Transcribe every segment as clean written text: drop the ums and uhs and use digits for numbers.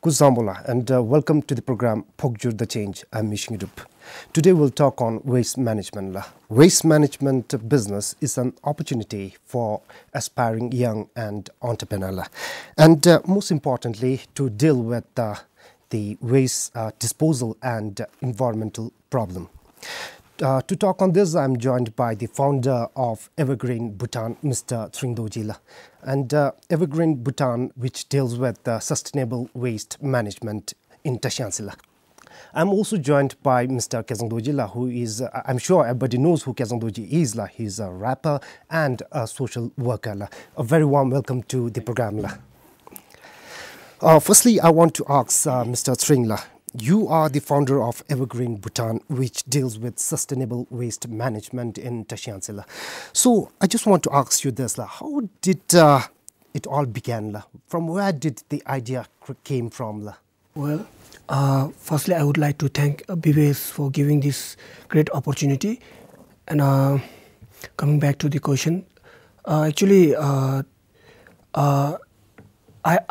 Kuzambola and welcome to the program Pogjur the Change. I'm Mishing Rup. Today we'll talk on waste management. Waste management business is an opportunity for aspiring young and entrepreneur. And most importantly, to deal with the waste disposal and environmental problem. To talk on this, I'm joined by the founder of Evergreen Bhutan, Mr Singh. And Evergreen Bhutan, which deals with sustainable waste management in Tshering. I'm also joined by Mr Kelzang, who is, I'm sure everybody knows who Kelzang is. He's a rapper and a social worker. A very warm welcome to the program. Firstly, I want to ask Mr Tshering, you are the founder of Evergreen Bhutan, which deals with sustainable waste management in Tshering. So I just want to ask you this, how did it all begin? From where did the idea came from? Well, firstly, I would like to thank BBS for giving this great opportunity. And coming back to the question, actually, I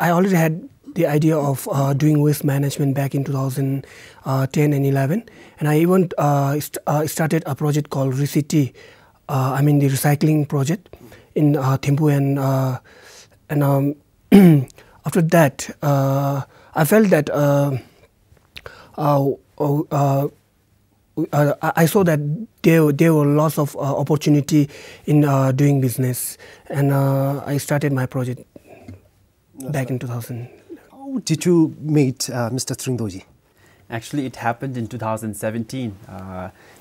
already had the idea of doing waste management back in 2010 and 11, and I even started a project called Recity, I mean the recycling project in Thimphu, and after that I felt that I saw that there were lots of opportunity in doing business, and I started my project back in 2000. How did you meet Mr Singh? Actually, it happened in 2017.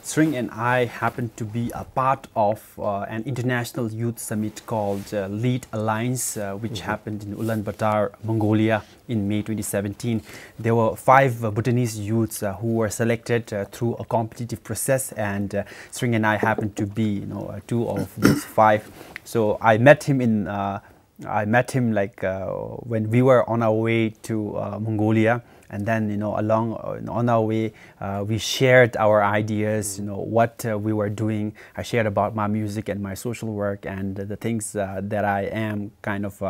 Tshering and I happened to be a part of an international youth summit called Lead Alliance, which happened in Ulaanbaatar, Mongolia in May 2017. There were 5 Bhutanese youths who were selected through a competitive process, and Tshering and I happened to be 2 of those 5. So I met him when we were on our way to Mongolia, and then on our way we shared our ideas, what we were doing. I shared about my music and my social work and the things that I am kind of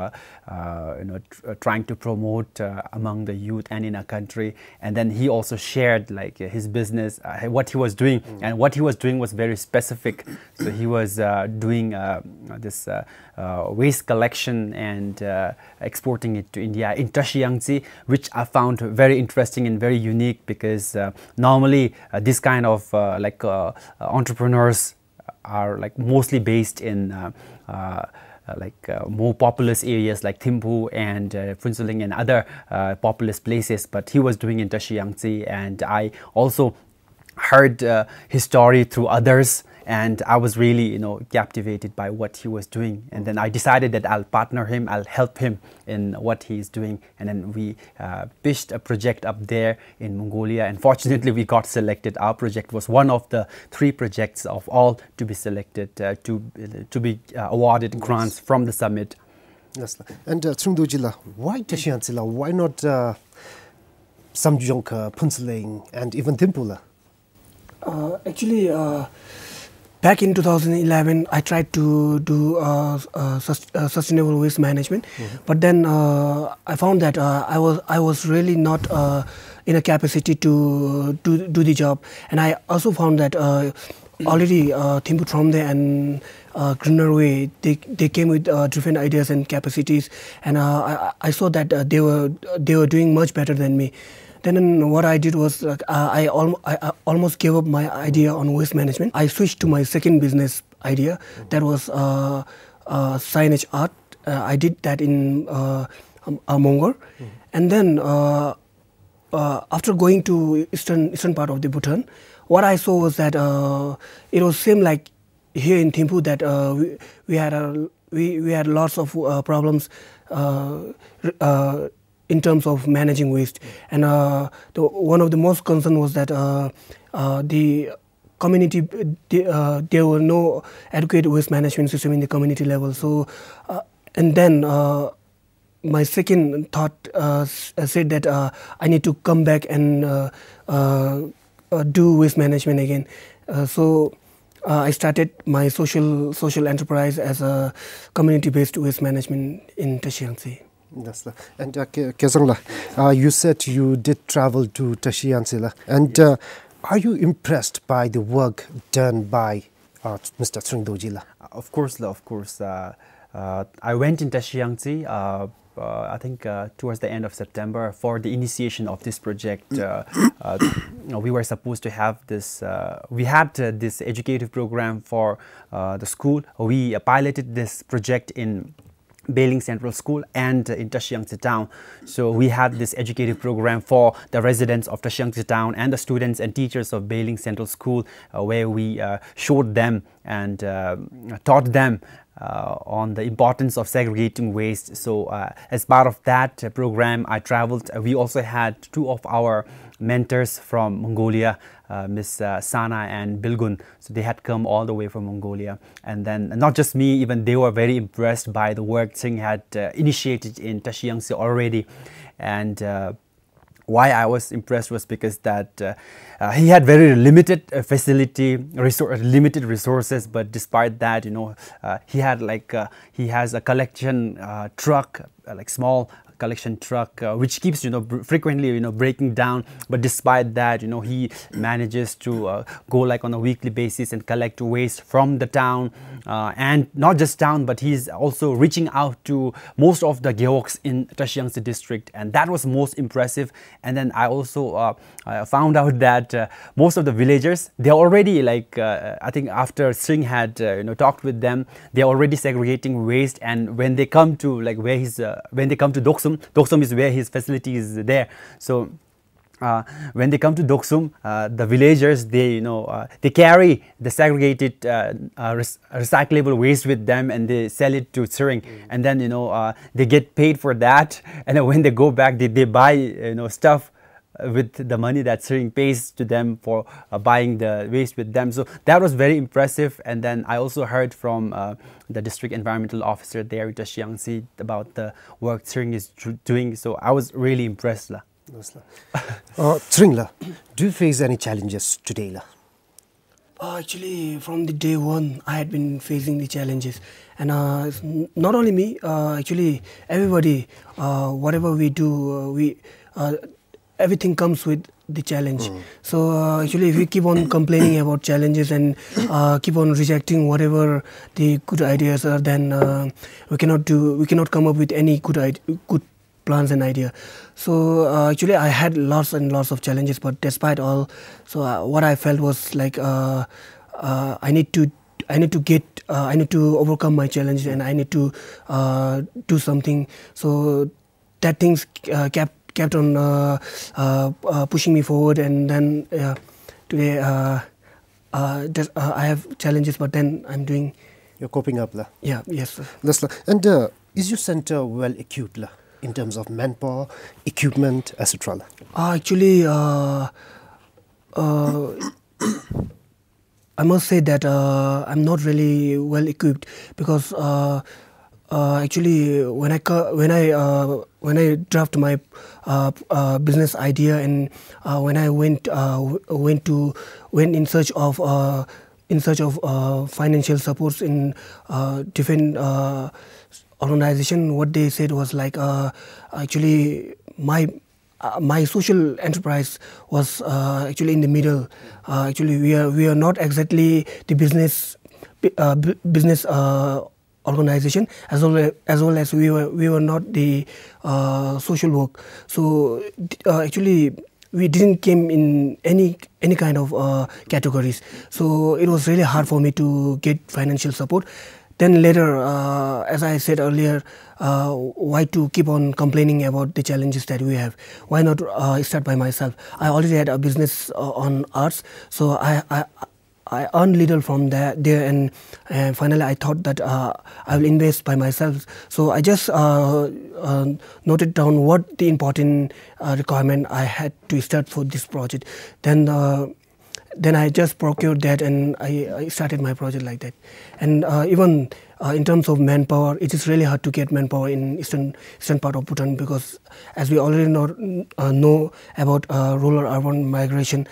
trying to promote among the youth and in our country. And then he also shared his business, what he was doing, and what he was doing was very specific. So he was doing this waste collection and exporting it to India in Trashi Yangtse, which I found very interesting and very unique, because normally this kind of entrepreneurs are mostly based in more populous areas like Thimphu and Phuntsholing and other populous places, but he was doing in Trashi Yangtse, and I also heard his story through others, and I was really captivated by what he was doing. And then I decided that I'll partner him, I'll help him in what he's doing. And then we pitched a project up there in Mongolia, and fortunately we got selected. Our project was one of the 3 projects of all to be selected to be awarded grants from the summit. Yes. And Singh, why Tshering? Why not Samjong, Phuntsholing and even Thimphu? Actually, back in 2011, I tried to do sustainable waste management, but then I found that I was really not in a capacity to do the job, and I also found that already Thimphu Tromde and Greener Way, they came with different ideas and capacities, and I saw that they were doing much better than me. Then what I did was I almost gave up my idea on waste management. I switched to my second business idea, that was signage art. I did that in Mongol, and then after going to eastern part of the Bhutan, what I saw was that it was same like here in Thimphu, that we had lots of problems in terms of managing waste, and one of the most concern was that the community, there were no adequate waste management system in the community level. So, and then my second thought said that I need to come back and do waste management again. So I started my social enterprise as a community-based waste management in Trashi Yangtse. That's the, and Kelzang, you said you did travel to Trashi Yangtse, and are you impressed by the work done by Mr. Tshering Dorji? Of course, of course. I went in Trashi Yangtse, I think towards the end of September for the initiation of this project. We were supposed to have this, we had this educative program for the school. We piloted this project in Bailing Central School and in Trashi Yangtse town. So we had this educative program for the residents of Trashi Yangtse town and the students and teachers of Bailing Central School, where we showed them and taught them on the importance of segregating waste. So as part of that program, I traveled. We also had two of our mentors from Mongolia, Ms. Sana and Bilgun. So they had come all the way from Mongolia. And then not just me, even they were very impressed by the work Tshering had initiated in Trashi Yangtse already. And why I was impressed was because that he had very limited limited resources, but despite that, he had he has a collection truck, like small collection truck, which keeps frequently breaking down, but despite that he manages to go like on a weekly basis and collect waste from the town, and not just town, but he's also reaching out to most of the geoks in Trashi Yangtse district, and that was most impressive. And then I also found out that most of the villagers, they're already I think after Tshering had talked with them, they're already segregating waste. And when they come to where he's when they come to Doksum is where his facility is there. So when they come to Doksum, the villagers, they carry the segregated recyclable waste with them, and they sell it to Tshering, and then they get paid for that. And then when they go back, they buy stuff with the money that Tshering pays to them for buying the waste with them. So that was very impressive. And then I also heard from the district environmental officer there in Trashi Yangtse about the work Tshering is doing. So I was really impressed. Tshering, do you face any challenges today? Actually, from the day one, I had been facing the challenges, and not only me. Actually, everybody. Whatever we do, everything comes with the challenge. So actually, if we keep on complaining about challenges and keep on rejecting whatever the good ideas are, then we cannot come up with any good plans and idea. So actually, I had lots and lots of challenges, but despite all, so what I felt was like I need to overcome my challenges, and I need to do something. So that things kept on pushing me forward, and then today I have challenges, but then I'm doing. You're coping up, Yeah, yes, sir. And is your center well equipped in terms of manpower, equipment, etc.? Actually, I must say that I'm not really well equipped, because actually when I draft my business idea, and when I went in search of financial supports in different organization, what they said was like actually my social enterprise was actually in the middle. Actually, we are not exactly the business organization, as well as we were not the social work. So actually, we didn't came in any kind of categories. So it was really hard for me to get financial support. Then later, as I said earlier, why to keep on complaining about the challenges that we have? Why not start by myself? I already had a business on arts, so I earned little from there, and finally I thought that I will invest by myself. So I just noted down what the important requirement I had to start for this project. Then I just procured that, and I started my project like that. And even in terms of manpower, it is really hard to get manpower in eastern part of Bhutan, because as we already know about rural-urban migration,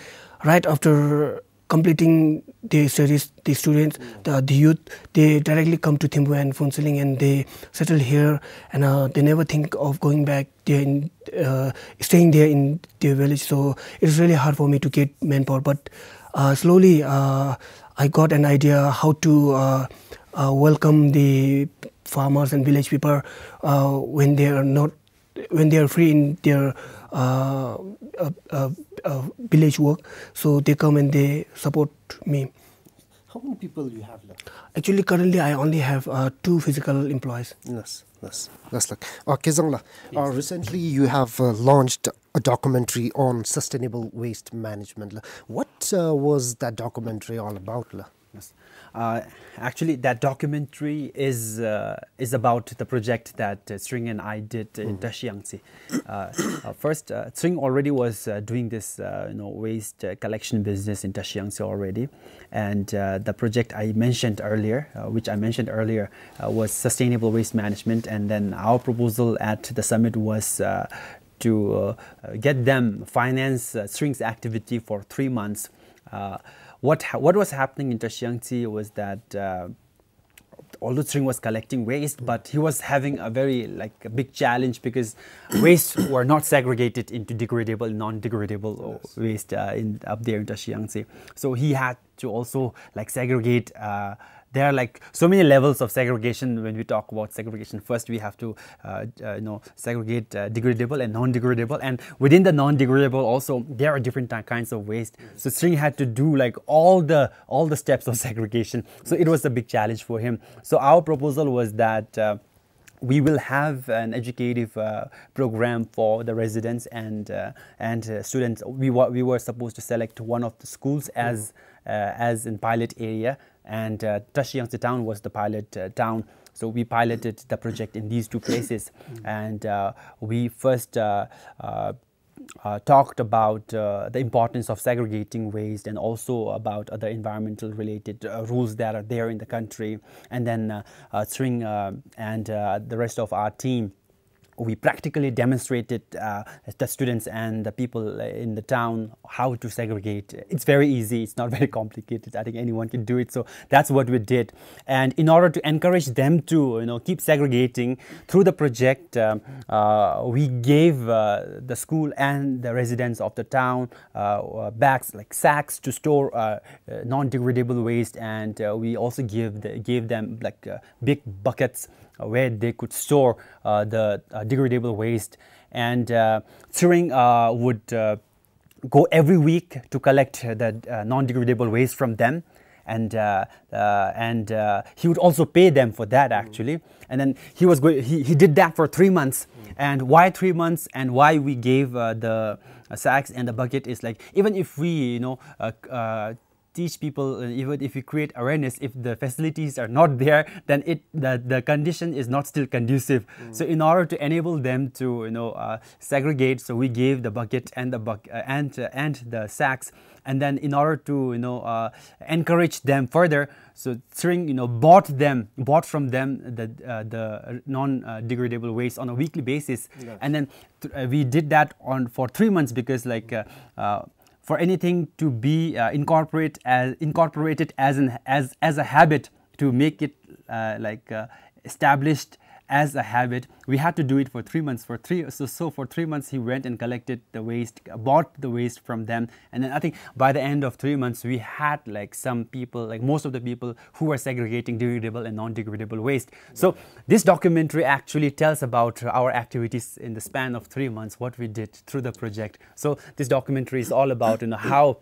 right after completing their studies, the students, the youth, they directly come to Thimphu and Phone Sealing, and they settle here, and they never think of going back there, staying there in their village. So it's really hard for me to get manpower, but slowly I got an idea how to welcome the farmers and village people when they are free in their village work. So they come and they support me. How many people you have left? Actually, currently I only have 2 physical employees. Yes. That's like Kelzang, recently you have launched a documentary on sustainable waste management. What was that documentary all about? Yes. Actually, that documentary is about the project that Tshering and I did in Trashi Yangtse. First, Tshering already was doing this waste collection business in Trashi Yangtse already, and the project I mentioned earlier, was sustainable waste management. And then our proposal at the summit was to get them finance Tshering's activity for 3 months. What was happening in Trashi Yangtse was that although Tshering was collecting waste, but he was having a very a big challenge because waste were not segregated into degradable and non-degradable waste up there in Trashi Yangtse. So he had to also segregate. There are so many levels of segregation when we talk about segregation. First, we have to segregate degradable and non-degradable, and within the non-degradable also there are different kinds of waste. So Tshering had to do all the steps of segregation. So it was a big challenge for him. So our proposal was that we will have an educative program for the residents and students. We were supposed to select one of the schools as in pilot area, and Trashi Yangtse town was the pilot town. So we piloted the project in these 2 places, and we first talked about the importance of segregating waste and also about other environmental related rules that are there in the country. And then Tshering and the rest of our team, we practically demonstrated the students and the people in the town how to segregate. It's very easy, it's not very complicated. I think anyone can do it. So that's what we did. And in order to encourage them to keep segregating through the project, we gave the school and the residents of the town bags, sacks to store non-degradable waste, and we also gave them big buckets where they could store the degradable waste. And Tshering would go every week to collect the non-degradable waste from them, and he would also pay them for that actually. And then he did that for 3 months. And why 3 months and why we gave the sacks and the bucket is even if we teach people, even if we create awareness, if the facilities are not there, then the condition is not still conducive. So in order to enable them to segregate, so we gave the bucket and the sacks. And then in order to encourage them further, so Tshering bought from them the non-degradable waste on a weekly basis. Yes. And then we did that for 3 months, because for anything to be incorporated as a habit, to make it established as a habit, we had to do it for 3 months. For 3 months he went and collected the waste, bought the waste from them, and then I think by the end of 3 months we had some people, most of the people who were segregating degradable and non-degradable waste. So this documentary actually tells about our activities in the span of 3 months, what we did through the project. So this documentary is all about how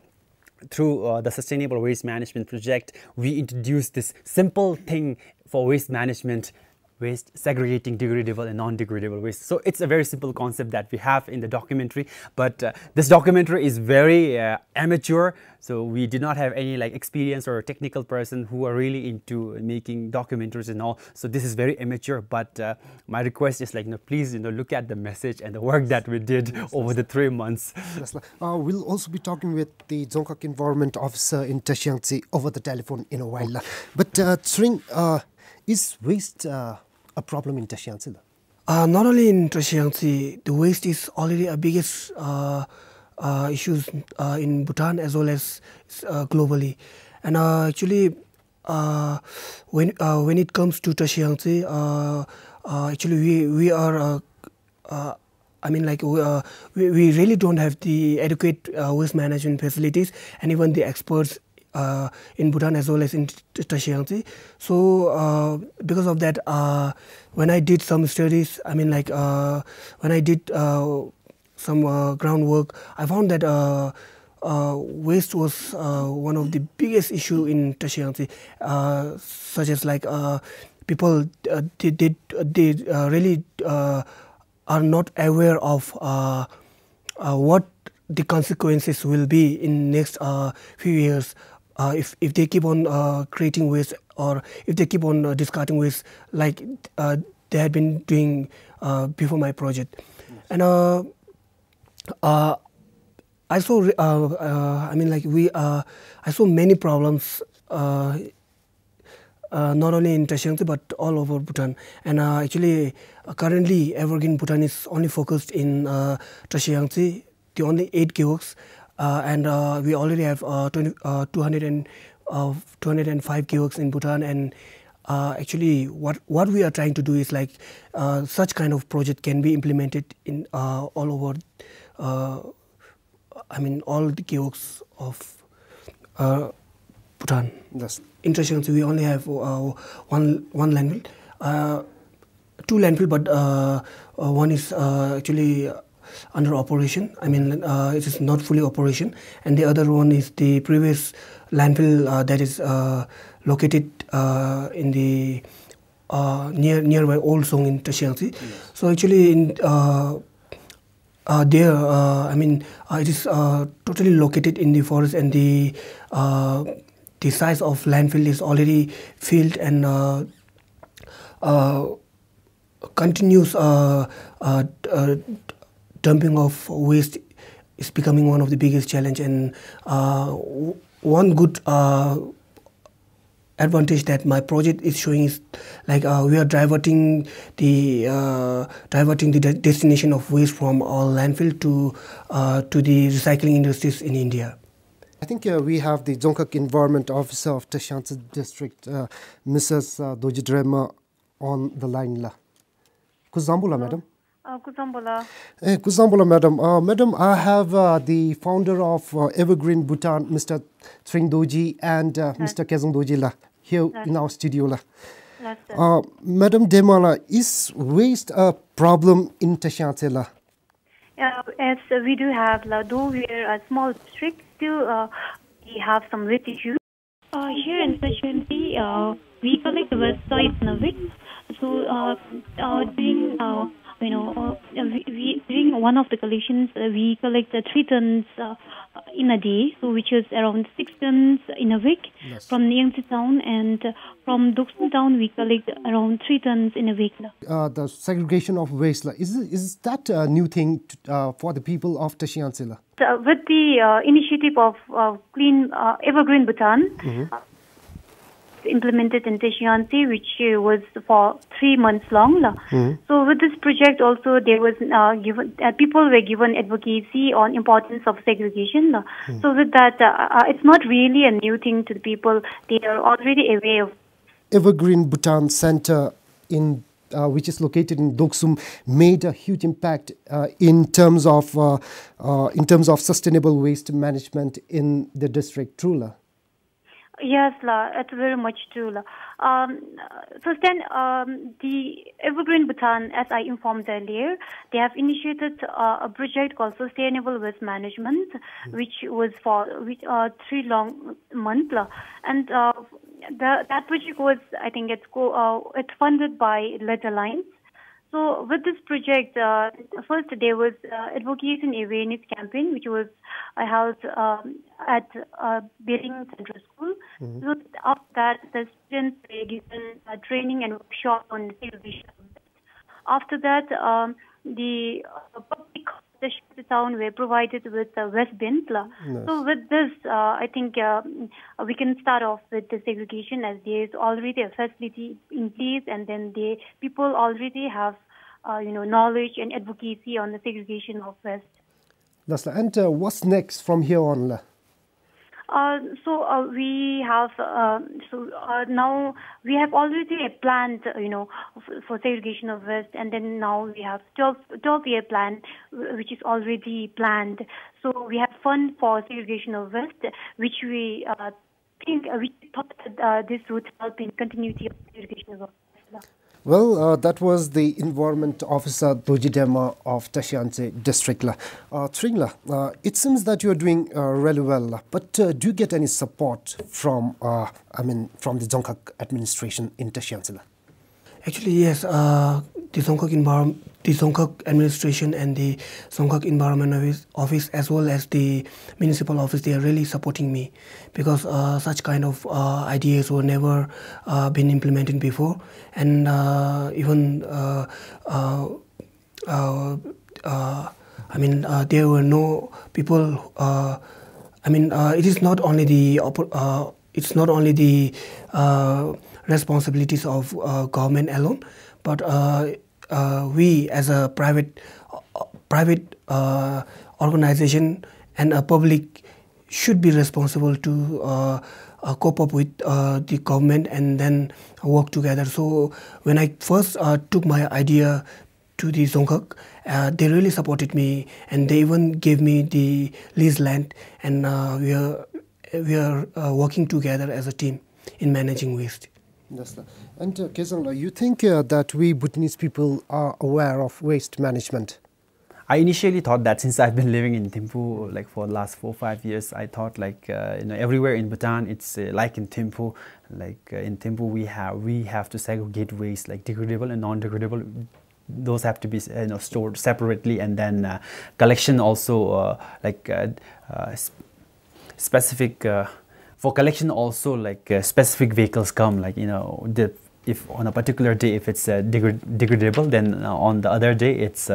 through the sustainable waste management project we introduced this simple thing for waste management: waste, segregating degradable and non-degradable waste. So it's a very simple concept that we have in the documentary, but this documentary is very amateur. So we did not have any experience or technical person who are really into making documentaries and all. So this is very amateur, but my request is please look at the message and the work that we did over the 3 months. We'll also be talking with the Dzongkhag Environment Officer in Trashi Yangtse over the telephone in a while. But Tshering, is waste a problem in Trashi Yangtse? Not only in Trashi Yangtse, the waste is already a biggest issues in Bhutan as well as globally. And actually, when it comes to Trashi Yangtse, actually we are I mean, like we really don't have the adequate waste management facilities, and even the experts in Bhutan as well as in Trashi Yangtse. So because of that, when I did some studies, I mean, like when I did some groundwork, I found that waste was one of the biggest issue in Trashi Yangtse, such as like people they really are not aware of what the consequences will be in next few years if they keep on creating waste, or if they keep on discarding waste like they had been doing before my project. And I saw I mean, like I saw many problems not only in Trashi Yangtse but all over Bhutan. And actually, currently Evergreen Bhutan is only focused in Trashi Yangtse, the only 8 gigawatt, and we already have 205 gigawatts in Bhutan. And actually, what we are trying to do is like such kind of project can be implemented in all over. I mean, all the gigawatts of Bhutan. Yes. In Trashi Yangtse, we only have one landfill, 2 landfill, but one is actually under operation. I mean, it is not fully operation, and the other one is the previous landfill that is located in the nearby Old Song in Trashi Yangtse. Yes. So actually, in there, I mean, it is totally located in the forest, and the size of landfill is already filled, and continuous dumping of waste is becoming one of the biggest challenge. And one good advantage that my project is showing is like we are diverting the destination of waste from our landfill to the recycling industries in India. I think we have the Dzongkhag Environment Officer of Trashi Yangtse District, Mrs. Dorji on the line. Kuzambula, madam. Kuzambula. Kuzambula, madam. Madam, I have the founder of Evergreen Bhutan, Mr. Tshering Dorji, and Mr. Kelzang Dorji here in our studio. Madam Demala, is waste a problem in Trashi Yangtse? Yes, we do have, though we are a small district, still we have some waste issues. Here in Trashi Yangtse, we collect the waste twice in a week. So during during one of the collections, we collect 3 tons in a day, so which is around 6 tons in a week. Yes. From Yangtze town, and from Doksun town we collect around 3 tons in a week. The segregation of waste, is that a new thing for the people of Trashi Yangtse? With the initiative of Clean Evergreen Bhutan, implemented in Trashi Yangtse, which was for 3 months long. So with this project also, there was people were given advocacy on importance of segregation. So with that, it's not really a new thing to the people. They are already aware of. Evergreen Bhutan Centre, in which is located in Doksum, made a huge impact in terms of sustainable waste management in the district. True. Yes, it's very much true. So then, the Evergreen Bhutan, as I informed earlier, they have initiated a project called Sustainable Waste Management, which was for 3 long months. And that project was, I think, it's funded by Lead Alliance. So with this project, first there was advocacy and awareness campaign, which was held at Bering Central School. So after that, the students were given training and workshop on segregation. After that, the public the town were provided with waste bins. Nice. So with this, I think we can start off with the segregation, as there is already a facility in place, and then the people already have knowledge and advocacy on the segregation of waste. That's and what's next from here on? We have now we have already planned, for segregation of waste, and then now we have 12-year plan, which is already planned. So we have fund for segregation of waste, which we thought that this would help in continuity of segregation of waste. Well, that was the Environment Officer Dorji of Trashi Yangtse District. Tshering, it seems that you are doing really well, but do you get any support from, from the Dzongkhag administration in Trashi Yangtse? Actually, yes. The Dzongkhag administration and the Dzongkhag Environment Office, as well as the municipal office, they are really supporting me, because such kind of ideas were never been implemented before, and even there were no people. It is not only the responsibilities of government alone, but we as a private organization and a public should be responsible to cope up with the government and then work together. So when I first took my idea to the Dzongkhag, they really supported me, and they even gave me the leased land, and we are working together as a team in managing waste. Yes, and Kelzang, you think that we Bhutanese people are aware of waste management? I initially thought that, since I've been living in Thimphu like for the last 4 or 5 years. I thought like everywhere in Bhutan it's like in Thimphu. Like in Thimphu we have to segregate waste, like degradable and non-degradable. Those have to be stored separately, and then collection also specific. For collection also, like specific vehicles come, like if on a particular day if it's degradable, then on the other day it's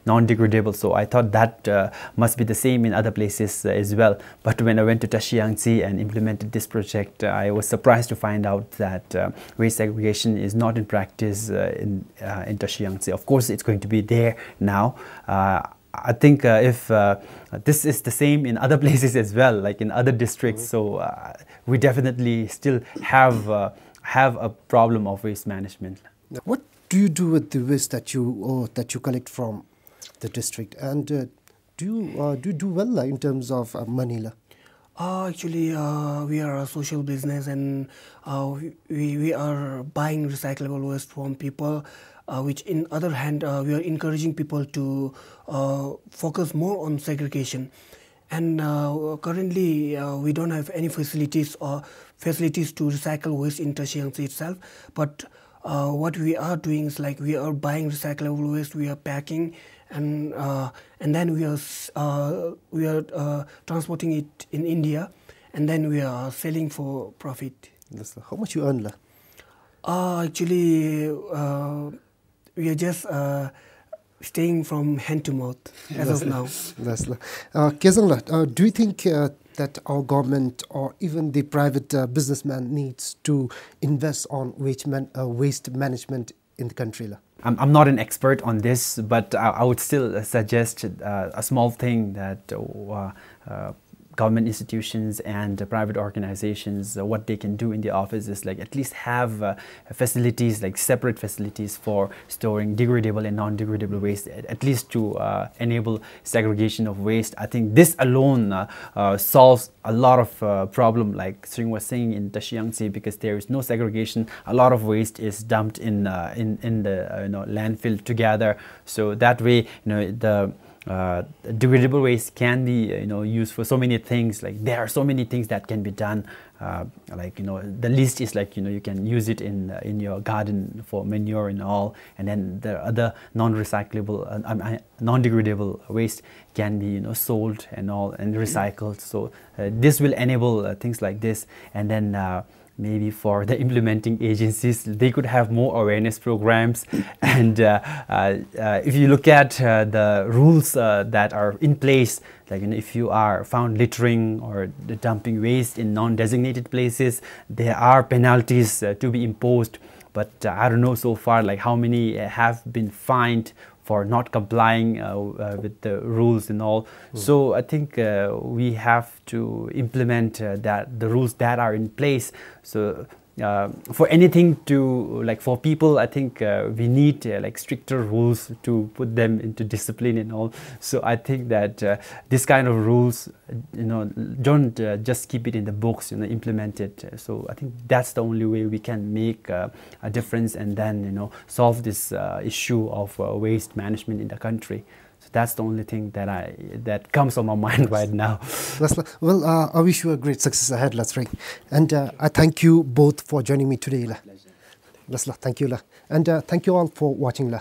non-degradable. So I thought that must be the same in other places as well. But when I went to Trashi Yangtse and implemented this project, I was surprised to find out that waste segregation is not in practice in Trashi Yangtse. Of course, it's going to be there now. I think if this is the same in other places as well, like in other districts, so we definitely still have a problem of waste management. What do you do with the waste that you collect from the district, and do you do well in terms of money? Actually, we are a social business, and we are buying recyclable waste from people, which in other hand we are encouraging people to focus more on segregation. And currently we don't have any facilities to recycle waste in Trashi Yangtse itself, but what we are doing is like we are buying recyclable waste, we are packing, and then we are transporting it in India, and then we are selling for profit. How much you earn? Actually, we are just staying from hand to mouth as of now. Kelzang, do you think that our government or even the private businessman needs to invest on waste management in the country? I'm not an expert on this, but I would still suggest a small thing that government institutions and private organizations, what they can do in the office is like at least have facilities, like separate facilities for storing degradable and non-degradable waste, at least to enable segregation of waste. I think this alone solves a lot of problem, like Tshering was saying, in Trashi Yangtse, because there is no segregation. A lot of waste is dumped in the landfill together. So that way, the degradable waste can be used for so many things. Like there are so many things that can be done, the list is like you can use it in your garden for manure and all, and then the other non-recyclable non-degradable waste can be sold and all and recycled. So this will enable things like this. And then maybe for the implementing agencies, they could have more awareness programs. And if you look at the rules that are in place, like if you are found littering or dumping waste in non-designated places, there are penalties to be imposed. But I don't know so far like how many have been fined for not complying with the rules and all. So I think we have to implement the rules that are in place. So for anything to, like, for people, I think we need like stricter rules to put them into discipline and all. So I think that this kind of rules, don't just keep it in the books, implement it. So I think that's the only way we can make a difference, and then solve this issue of waste management in the country. So that's the only thing that comes on my mind right now. Well, I wish you a great success ahead, Tshering. And I thank you both for joining me today. Thank you. And thank you all for watching.